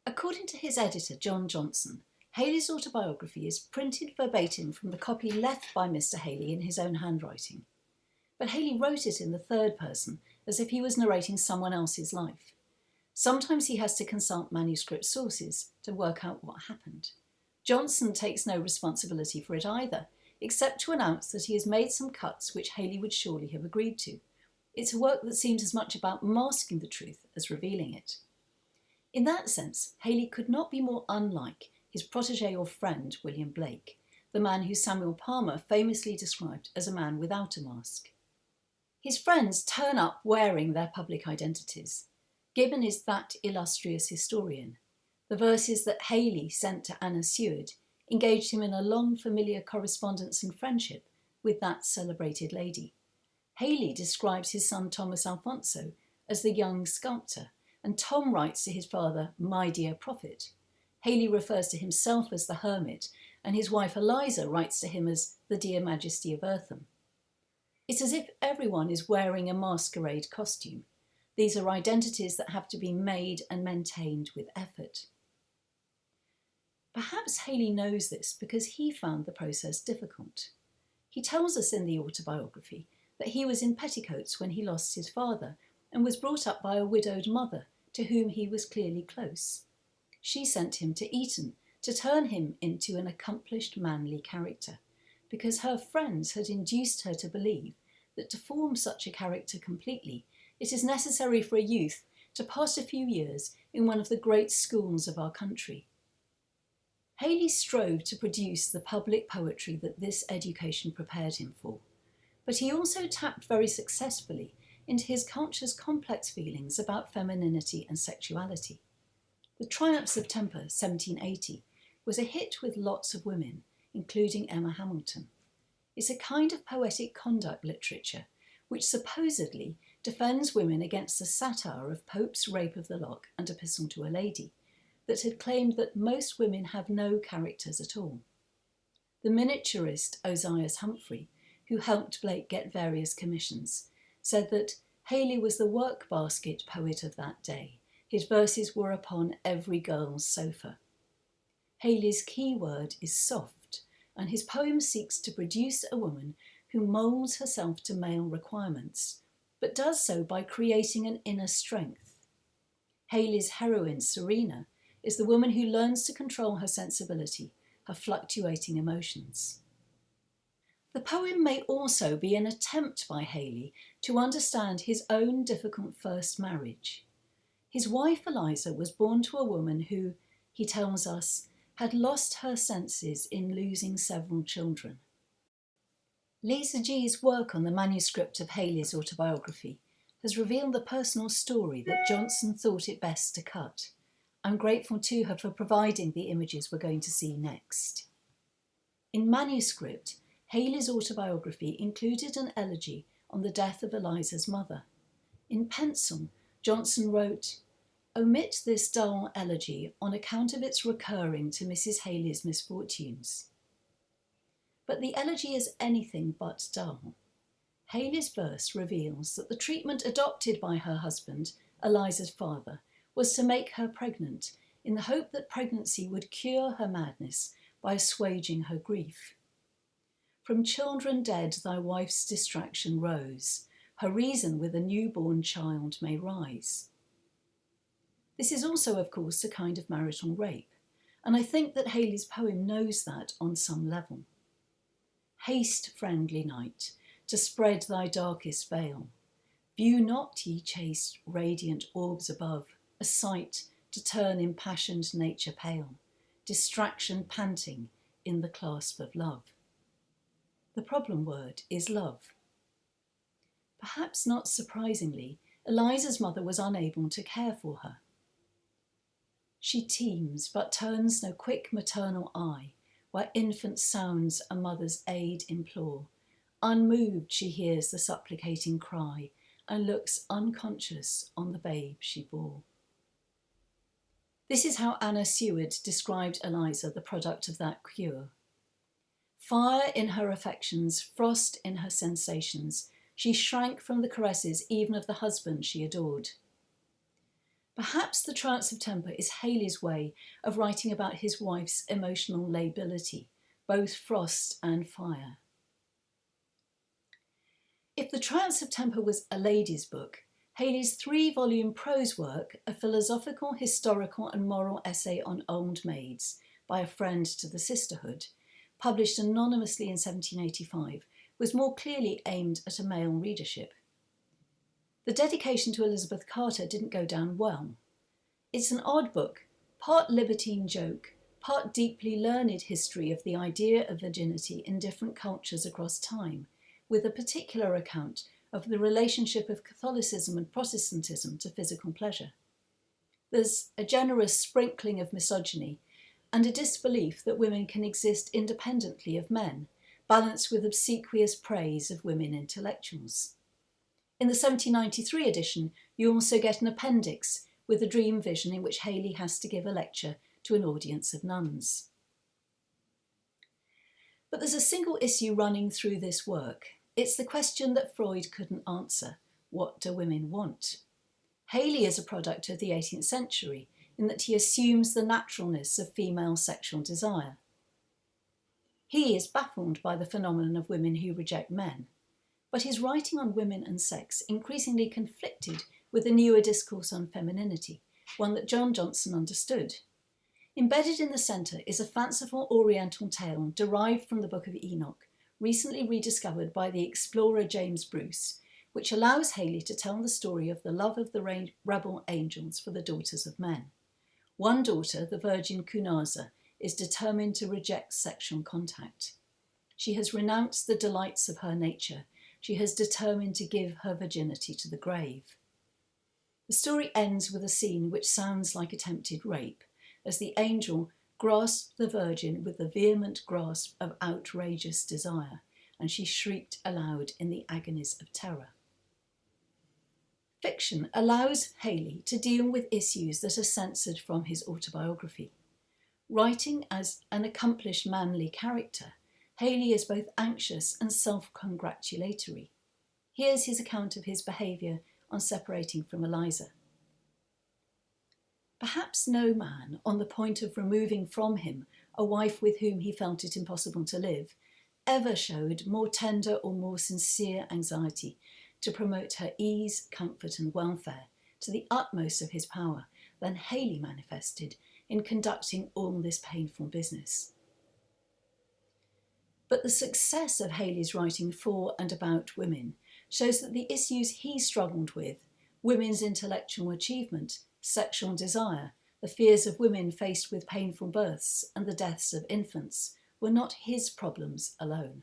According to his editor, John Johnson, Hayley's autobiography is printed verbatim from the copy left by Mr. Hayley in his own handwriting. But Hayley wrote it in the third person, as if he was narrating someone else's life. Sometimes he has to consult manuscript sources to work out what happened. Johnson takes no responsibility for it either, except to announce that he has made some cuts which Hayley would surely have agreed to. It's a work that seems as much about masking the truth as revealing it. In that sense, Hayley could not be more unlike his protege or friend, William Blake, the man who Samuel Palmer famously described as a man without a mask. His friends turn up wearing their public identities. Gibbon is that illustrious historian. The verses that Hayley sent to Anna Seward engaged him in a long familiar correspondence and friendship with that celebrated lady. Hayley describes his son Thomas Alfonso as the young sculptor, and Tom writes to his father, "My dear prophet." Hayley refers to himself as the hermit, and his wife Eliza writes to him as the dear majesty of Eartham. It's as if everyone is wearing a masquerade costume. These are identities that have to be made and maintained with effort. Perhaps Hayley knows this because he found the process difficult. He tells us in the autobiography that he was in petticoats when he lost his father and was brought up by a widowed mother to whom he was clearly close. She sent him to Eton to turn him into an accomplished manly character, because her friends had induced her to believe that to form such a character completely, it is necessary for a youth to pass a few years in one of the great schools of our country. Hayley strove to produce the public poetry that this education prepared him for, but he also tapped very successfully into his culture's complex feelings about femininity and sexuality. The Triumphs of Temper, 1780, was a hit with lots of women, including Emma Hamilton. It's a kind of poetic conduct literature which supposedly defends women against the satire of Pope's Rape of the Lock and Epistle to a Lady, that had claimed that most women have no characters at all. The miniaturist Ozias Humphrey, who helped Blake get various commissions, said that Hayley was the work-basket poet of that day. His verses were upon every girl's sofa. Hayley's key word is soft, and his poem seeks to produce a woman who moulds herself to male requirements, but does so by creating an inner strength. Hayley's heroine, Serena, is the woman who learns to control her sensibility, her fluctuating emotions. The poem may also be an attempt by Hayley to understand his own difficult first marriage. His wife Eliza was born to a woman who, he tells us, had lost her senses in losing several children. Lisa G's work on the manuscript of Hayley's autobiography has revealed the personal story that Johnson thought it best to cut. I'm grateful to her for providing the images we're going to see next. In manuscript, Hayley's autobiography included an elegy on the death of Eliza's mother. In pencil, Johnson wrote, "Omit this dull elegy on account of its recurring to Mrs. Hayley's misfortunes." But the elegy is anything but dull. Hayley's verse reveals that the treatment adopted by her husband, Eliza's father, was to make her pregnant, in the hope that pregnancy would cure her madness by assuaging her grief. From children dead thy wife's distraction rose, her reason with a newborn child may rise. This is also, of course, a kind of marital rape, and I think that Hayley's poem knows that on some level. Haste, friendly night, to spread thy darkest veil. View not, ye chaste, radiant orbs above, a sight to turn impassioned nature pale, distraction panting in the clasp of love. The problem word is love. Perhaps not surprisingly, Eliza's mother was unable to care for her. She teems, but turns no quick maternal eye, where infant sounds a mother's aid implore. Unmoved she hears the supplicating cry, and looks unconscious on the babe she bore. This is how Anna Seward described Eliza, the product of that cure. Fire in her affections, frost in her sensations, she shrank from the caresses even of the husband she adored. Perhaps The Trance of Temper is Hayley's way of writing about his wife's emotional lability, both frost and fire. If The Trance of Temper was a lady's book, Hayley's 3-volume prose work, a philosophical, historical and moral essay on old maids by a friend to the sisterhood, published anonymously in 1785, was more clearly aimed at a male readership. The dedication to Elizabeth Carter didn't go down well. It's an odd book, part libertine joke, part deeply learned history of the idea of virginity in different cultures across time, with a particular account of the relationship of Catholicism and Protestantism to physical pleasure. There's a generous sprinkling of misogyny and a disbelief that women can exist independently of men, balanced with obsequious praise of women intellectuals. In the 1793 edition, you also get an appendix with a dream vision in which Hayley has to give a lecture to an audience of nuns. But there's a single issue running through this work. It's the question that Freud couldn't answer: what do women want? Hayley is a product of the 18th century in that he assumes the naturalness of female sexual desire. He is baffled by the phenomenon of women who reject men, but his writing on women and sex increasingly conflicted with the newer discourse on femininity, one that John Johnson understood. Embedded in the centre is a fanciful Oriental tale derived from the Book of Enoch, recently rediscovered by the explorer James Bruce, which allows Hayley to tell the story of the love of the rebel angels for the daughters of men. One daughter, the virgin Kunaza, is determined to reject sexual contact. She has renounced the delights of her nature. She has determined to give her virginity to the grave. The story ends with a scene which sounds like attempted rape, as the angel grasps the virgin with the vehement grasp of outrageous desire, and she shrieked aloud in the agonies of terror. Fiction allows Hayley to deal with issues that are censored from his autobiography. Writing as an accomplished manly character, Hayley is both anxious and self-congratulatory. Here's his account of his behaviour on separating from Eliza. Perhaps no man, on the point of removing from him a wife with whom he felt it impossible to live, ever showed more tender or more sincere anxiety to promote her ease, comfort and welfare to the utmost of his power than Hayley manifested in conducting all this painful business. But the success of Hayley's writing for and about women shows that the issues he struggled with, women's intellectual achievement, sexual desire, the fears of women faced with painful births and the deaths of infants, were not his problems alone.